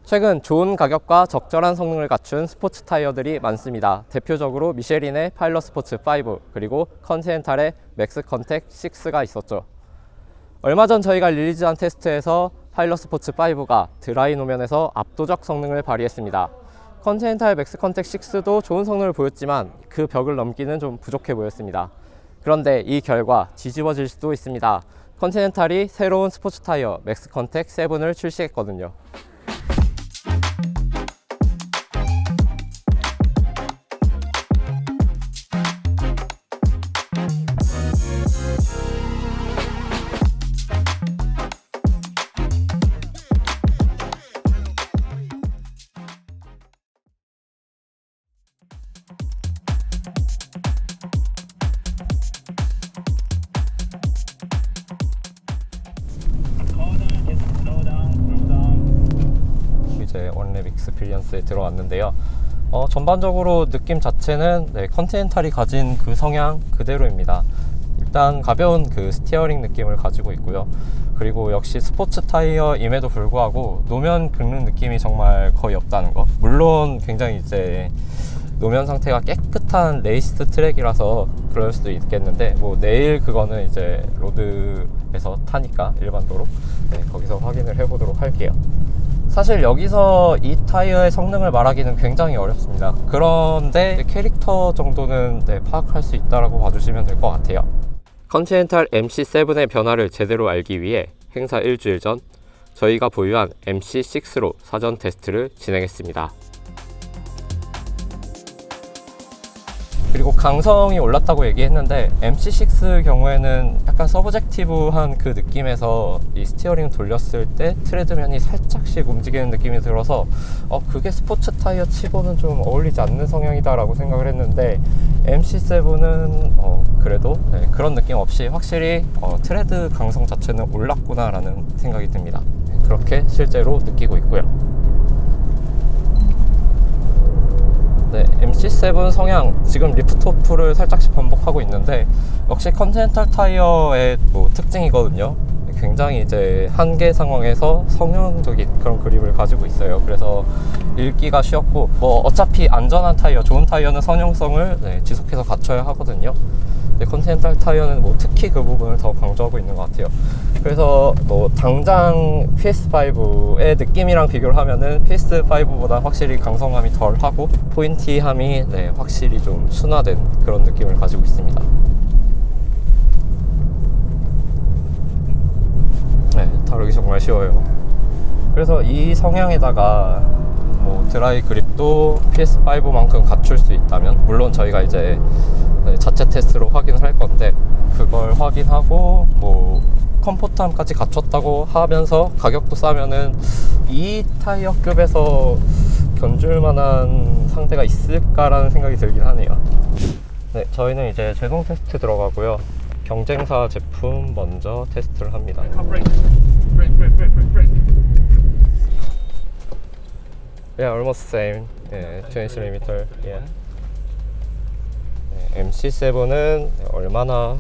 최근 좋은 가격과 적절한 성능을 갖춘 스포츠 타이어들이 많습니다. 대표적으로 미쉐린의 파일럿 스포츠 5 그리고 컨티넨탈의 맥스 컨택 6가 있었죠. 얼마 전 저희가 릴리즈한 테스트에서 파일럿 스포츠 5가 드라이 노면에서 압도적 성능을 발휘했습니다. 컨티넨탈 맥스 컨택 6도 좋은 성능을 보였지만 그 벽을 넘기는 좀 부족해 보였습니다. 그런데 이 결과 뒤집어질 수도 있습니다. 컨티넨탈이 새로운 스포츠 타이어 맥스 컨택 7을 출시했거든요. 이제 원랩 익스피리언스에 들어왔는데요. 전반적으로 느낌 자체는 컨티넨탈이 가진 그 성향 그대로입니다. 일단 가벼운 그 스티어링 느낌을 가지고 있고요. 그리고 역시 스포츠 타이어임에도 불구하고 노면 긁는 느낌이 정말 거의 없다는 거. 물론 굉장히 이제 노면 상태가 깨끗한 레이스드 트랙이라서 그럴 수도 있겠는데, 뭐 내일 그거는 이제 로드에서 타니까 일반도로 거기서 확인을 해보도록 할게요. 사실 여기서 이 타이어의 성능을 말하기는 굉장히 어렵습니다. 그런데 캐릭터 정도는 파악할 수 있다고 봐주시면 될 것 같아요. 컨티넨탈 MC7의 변화를 제대로 알기 위해 행사 일주일 전 저희가 보유한 MC6로 사전 테스트를 진행했습니다. 그리고 강성이 올랐다고 얘기했는데 MC6 경우에는 약간 서브젝티브한 그 느낌에서 이 스티어링 돌렸을 때 트레드면이 살짝씩 움직이는 느낌이 들어서 그게 스포츠 타이어 치고는 좀 어울리지 않는 성향이다 라고 생각을 했는데, MC7은 그래도 그런 느낌 없이 확실히 트레드 강성 자체는 올랐구나 라는 생각이 듭니다. 그렇게 실제로 느끼고 있고요. MC7 성향, 지금 리프트오프를 살짝씩 반복하고 있는데 역시 컨티넨탈 타이어의 특징이거든요. 굉장히 이제 한계 상황에서 성형적인 그런 그립을 가지고 있어요. 그래서 읽기가 쉬웠고, 어차피 안전한 타이어, 좋은 타이어는 선형성을 지속해서 갖춰야 하거든요. 컨티넨탈 타이어는 특히 그 부분을 더 강조하고 있는 것 같아요. 그래서 당장 PS5의 느낌이랑 비교를 하면은 PS5보다 확실히 강성함이 덜하고 포인티함이 확실히 좀 순화된 그런 느낌을 가지고 있습니다. 다루기 정말 쉬워요. 그래서 이 성향에다가 드라이 그립도 PS5만큼 갖출 수 있다면, 물론 저희가 이제 자체 테스트로 확인을 할 건데, 그걸 확인하고 컴포트함까지 갖췄다고 하면서 가격도 싸면은 이 타이어급에서 견줄 만한 상대가 있을까라는 생각이 들긴 하네요. 저희는 이제 제동 테스트 들어가고요. 경쟁사 제품 먼저 테스트를 합니다. Yeah, almost same. 20mm. Yeah. MC7은 얼마나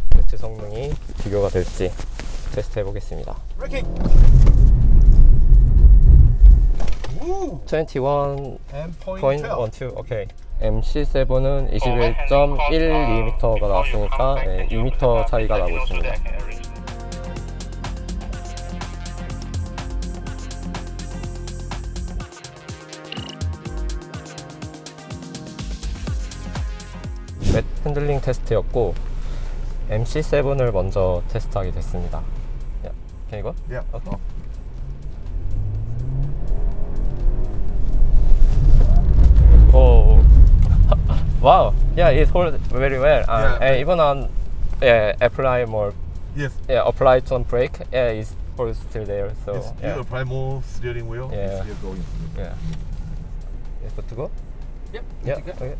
배치 성능이 비교가 될지 테스트 해보겠습니다. 21.12. 오케이. MC7은 21.12m가 나왔으니까 2m 차이가 나고 있습니다. 맷 핸들링 테스트였고, MC7을 먼저 테스트하게 됐습니다. Can you go? Yeah. Okay. Oh, wow! Yeah, it holds very well. And even on apply more. Yes. Yeah, apply some brake. Yeah, it's holds still there. So Yes. You apply more steering wheel. Yeah. You're going. Yeah. Yeah, good to go. Yep. Yeah. Good to go. Okay.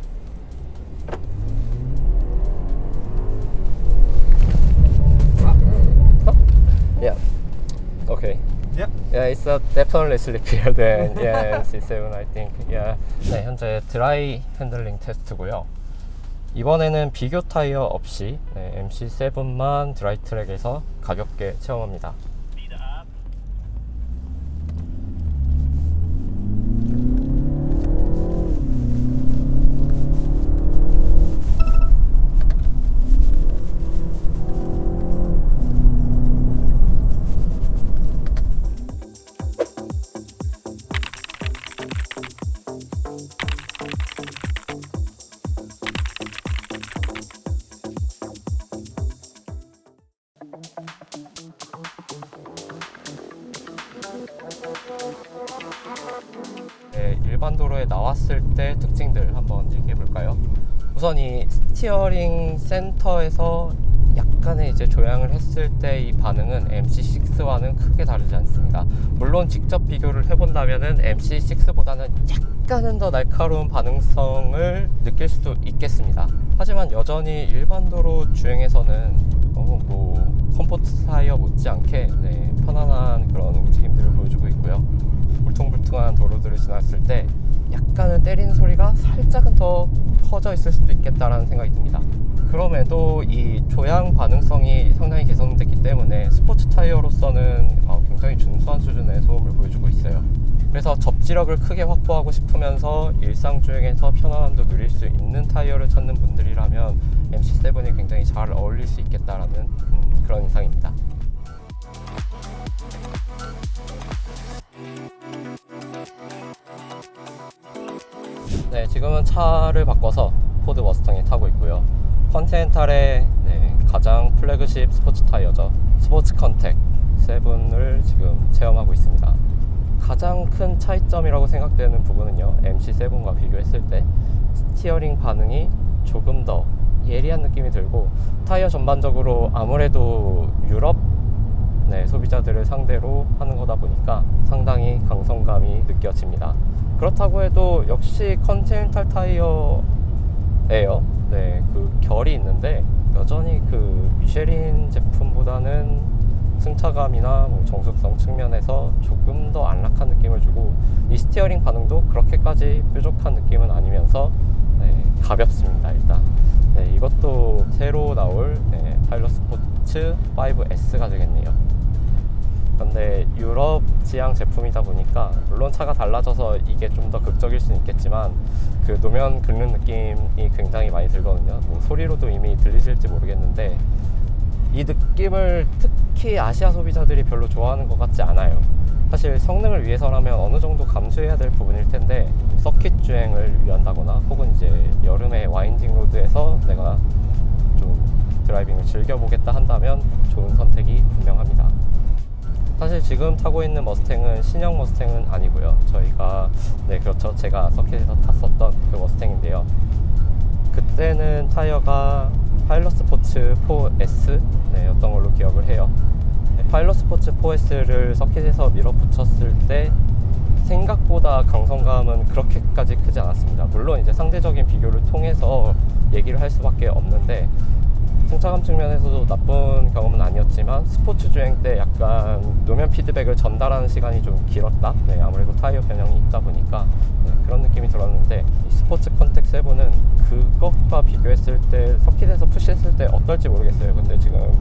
Yeah. Okay. Yeah. Yeah, it's definitely slippier than MC7, I think. Yeah. 네, 현재 드라이 핸들링 테스트고요. 이번에는 비교 타이어 없이 MC7만 드라이 트랙에서 가볍게 체험합니다. 일반도로에 나왔을 때 특징들 한번 얘기해 볼까요? 우선 이 스티어링 센터에서 약간의 이제 조향을 했을 때 이 반응은 MC6와는 크게 다르지 않습니다. 물론 직접 비교를 해본다면은 MC6보다는 약간은 더 날카로운 반응성을 느낄 수도 있겠습니다. 하지만 여전히 일반도로 주행에서는 컴포트 타이어 못지않게 편안한 그런 움직임들을 보여주고 있고요. 울퉁불퉁한 도로들을 지났을 때 약간은 때리는 소리가 살짝은 더 커져 있을 수도 있겠다라는 생각이 듭니다. 그럼에도 이 조향 반응성이 상당히 개선됐기 때문에 스포츠 타이어로서는 굉장히 준수한 수준의 소음을 보여주고 있어요. 그래서 접지력을 크게 확보하고 싶으면서 일상 주행에서 편안함도 누릴 수 있는 타이어를 찾는 분들이라면 MC7이 굉장히 잘 어울릴 수 있겠다라는 그런 인상입니다. 네, 지금은 차를 바꿔서 포드 머스탕에 타고 있고요. 컨티넨탈의 가장 플래그십 스포츠 타이어죠. 스포츠 컨택 7을 지금 체험하고 있습니다. 가장 큰 차이점이라고 생각되는 부분은요, MC7과 비교했을 때 스티어링 반응이 조금 더 예리한 느낌이 들고, 타이어 전반적으로 아무래도 유럽 소비자들을 상대로 하는 거다 보니까 상당히 강성감이 느껴집니다. 그렇다고 해도 역시 컨티넨탈 타이어예요. 그 결이 있는데 여전히 그 미쉐린 제품보다는 승차감이나 정숙성 측면에서 조금 더 안락한 느낌을 주고, 이 스티어링 반응도 그렇게까지 뾰족한 느낌은 아니면서 가볍습니다. 일단 이것도 새로 나올 파일럿 스포츠 5S가 되겠네요. 그런데 유럽 지향 제품이다 보니까 물론 차가 달라져서 이게 좀 더 극적일 수는 있겠지만 그 노면 긁는 느낌이 굉장히 많이 들거든요. 소리로도 이미 들리실지 모르겠는데 이 느낌을 특히 아시아 소비자들이 별로 좋아하는 것 같지 않아요. 사실 성능을 위해서라면 어느 정도 감수해야 될 부분일 텐데, 서킷 주행을 위한다거나 혹은 이제 여름에 와인딩 로드에서 내가 좀 드라이빙을 즐겨보겠다 한다면 좋은 선택이 분명합니다. 사실 지금 타고 있는 머스탱은 신형 머스탱은 아니고요. 저희가 그렇죠, 제가 서킷에서 탔었던 그 머스탱인데요. 그때는 타이어가 파일럿 스포츠 4S 였던 걸로 기억을 해요. 파일럿 스포츠 4S를 서킷에서 밀어붙였을 때 생각보다 강성감은 그렇게까지 크지 않았습니다. 물론 이제 상대적인 비교를 통해서 얘기를 할 수밖에 없는데, 승차감 측면에서도 나쁜 경험은 아니었지만 스포츠 주행 때 약간 노면 피드백을 전달하는 시간이 좀 길었다. 아무래도 타이어 변형이 있다 보니까 그런 느낌이 들었는데, 이 스포츠 컨택 7은 그것과 비교했을 때 서킷에서 푸시했을 때 어떨지 모르겠어요. 근데 지금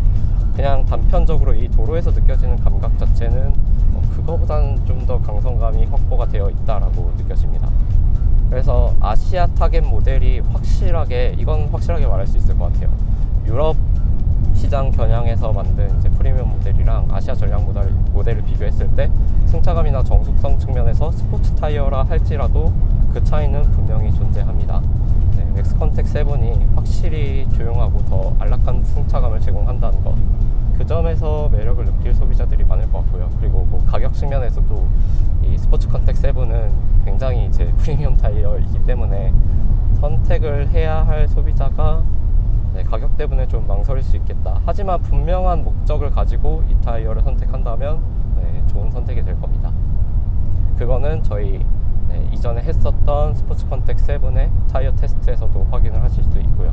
그냥 단편적으로 이 도로에서 느껴지는 감각 자체는 그거보다는 좀 더 강성감이 확보가 되어 있다라고 느껴집니다. 그래서 아시아 타겟 모델이 이건 확실하게 말할 수 있을 것 같아요. 유럽 시장 겨냥해서 만든 이제 프리미엄 모델이랑 아시아 전략 모델을 비교했을 때 승차감이나 정숙성 측면에서 스포츠 타이어라 할지라도 그 차이는 분명히 존재합니다. 맥스 컨택 7이 확실히 조용하고 더 안락한 승차감을 제공한다는 것, 그 점에서 매력을 느낄 소비자들이 많을 것 같고요. 그리고 가격 측면에서도 이 스포츠 컨택 7은 굉장히 이제 프리미엄 타이어이기 때문에 선택을 해야 할 소비자가 가격 때문에 좀 망설일 수 있겠다. 하지만 분명한 목적을 가지고 이 타이어를 선택한다면 좋은 선택이 될 겁니다. 그거는 저희 이전에 했었던 스포츠 컨택 7의 타이어 테스트에서도 확인을 하실 수 있고요.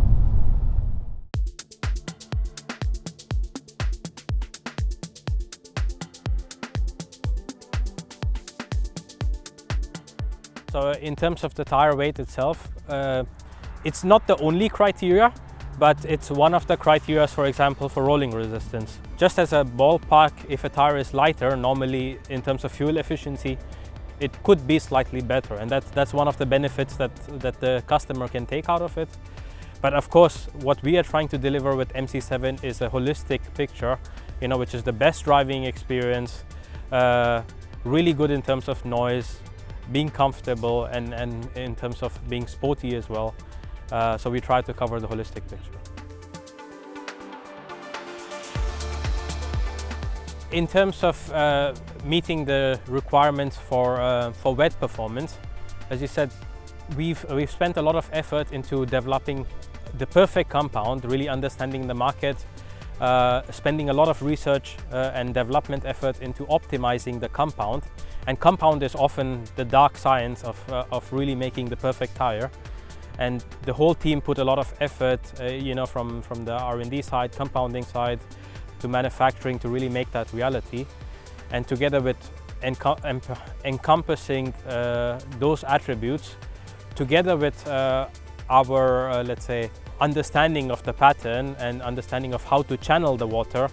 So in terms of the tire weight itself, it's not the only criteria, but it's one of the criteria, for example, for rolling resistance. Just as a ballpark, if a tire is lighter, normally in terms of fuel efficiency, it could be slightly better, and that's one of the benefits that the customer can take out of it. But of course, what we are trying to deliver with MC7 is a holistic picture, which is the best driving experience, really good in terms of noise, being comfortable, and in terms of being sporty as well. So we try to cover the holistic picture. In terms of meeting the requirements for wet performance, as you said, we've spent a lot of effort into developing the perfect compound, really understanding the market, spending a lot of research and development effort into optimizing the compound. And compound is often the dark science of really making the perfect tire. And the whole team put a lot of effort, from the R&D side, compounding side, to manufacturing to really make that reality. And together with encompassing those attributes, together with our, let's say, understanding of the pattern and understanding of how to channel the water,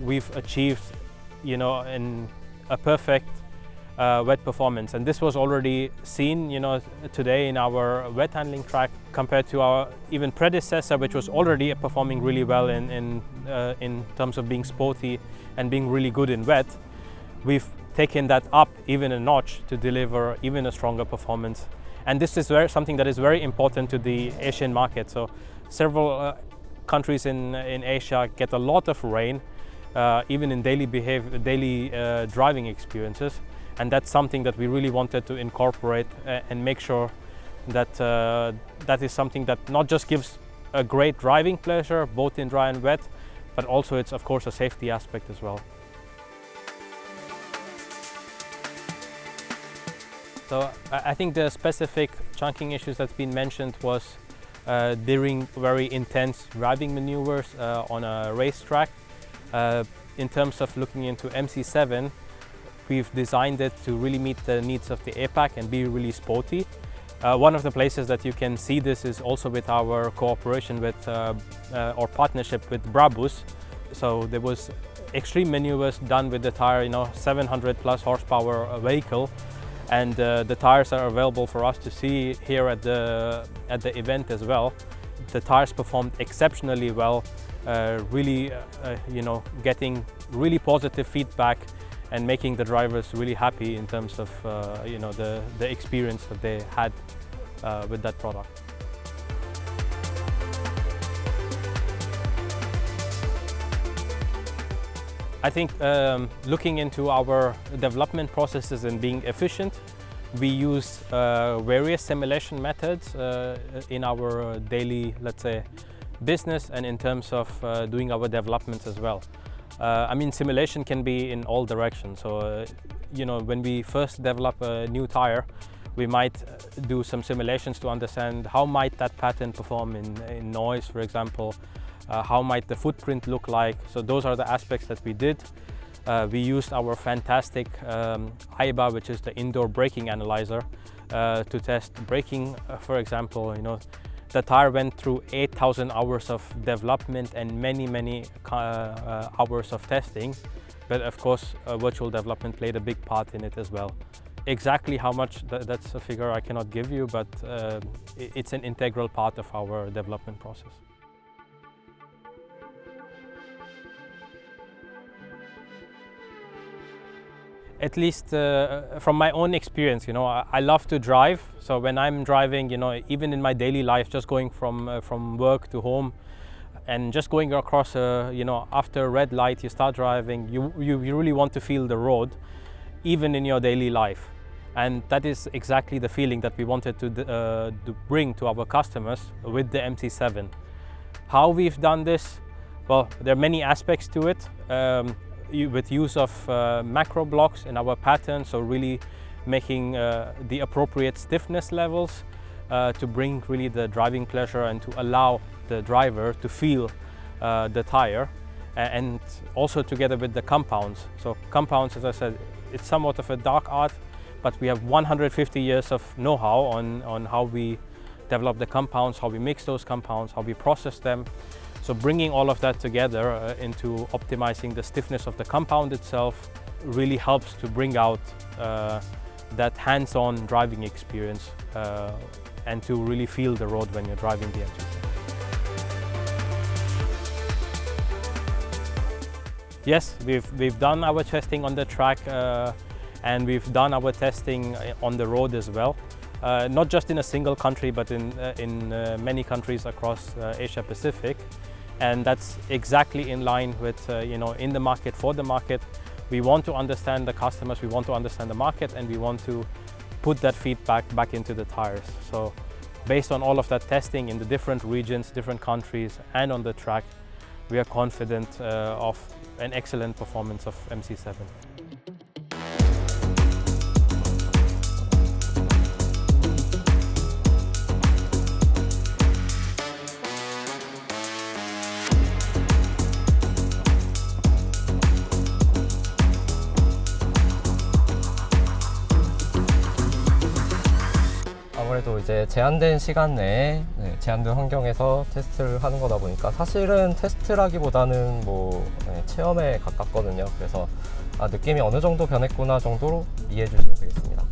we've achieved, in a perfect wet performance. And this was already seen, today in our wet handling track compared to our even predecessor, which was already performing really well in terms of being sporty and being really good in wet. We've taken that up even a notch to deliver even a stronger performance. And this is something that is very important to the Asian market. So several countries in Asia get a lot of rain, even in daily driving experiences. And that's something that we really wanted to incorporate and make sure that that is something that not just gives a great driving pleasure, both in dry and wet, but also it's of course a safety aspect as well. So I think the specific chunking issues that's been mentioned was during very intense driving maneuvers on a racetrack. In terms of looking into MC7, we've designed it to really meet the needs of the APAC and be really sporty. One of the places that you can see this is also with our cooperation with or partnership with Brabus. So there was extreme maneuvers done with the tire, 700 plus horsepower vehicle. And the tires are available for us to see here at the event as well. The tires performed exceptionally well, really, getting really positive feedback and making the drivers really happy in terms of, the experience that they had with that product. I think looking into our development processes and being efficient, we use various simulation methods in our daily, let's say, business and in terms of doing our developments as well. Simulation can be in all directions. So, when we first develop a new tire, we might do some simulations to understand how might that pattern perform in noise, for example. How might the footprint look like? So those are the aspects that we did. We used our fantastic IBA, which is the indoor braking analyzer, to test braking. For example, the tire went through 8,000 hours of development and many hours of testing. But of course, virtual development played a big part in it as well. Exactly how much, that's a figure I cannot give you, but it's an integral part of our development process. At least from my own experience, I love to drive. So when I'm driving, even in my daily life, just going from work to home and just going across, after a red light, you start driving, you really want to feel the road, even in your daily life. And that is exactly the feeling that we wanted to bring to our customers with the MC7. How we've done this? Well, there are many aspects to it. With use of macro blocks in our pattern, so really making the appropriate stiffness levels to bring really the driving pleasure and to allow the driver to feel the tire, and also together with the compounds. So compounds, as I said, it's somewhat of a dark art, but we have 150 years of know-how on how we develop the compounds, how we mix those compounds, how we process them. So bringing all of that together into optimizing the stiffness of the compound itself really helps to bring out that hands-on driving experience and to really feel the road when you're driving the MC7. Yes, we've done our testing on the track and we've done our testing on the road as well. Not just in a single country, but in many countries across Asia Pacific. And that's exactly in line with, in the market, for the market. We want to understand the customers, we want to understand the market, and we want to put that feedback back into the tires. So based on all of that testing in the different regions, different countries, and on the track, we are confident of an excellent performance of MC7. 아무래도 이제 제한된 시간 내에 제한된 환경에서 테스트를 하는 거다 보니까 사실은 테스트라기보다는 뭐 체험에 가깝거든요. 그래서 느낌이 어느 정도 변했구나 정도로 이해해 주시면 되겠습니다.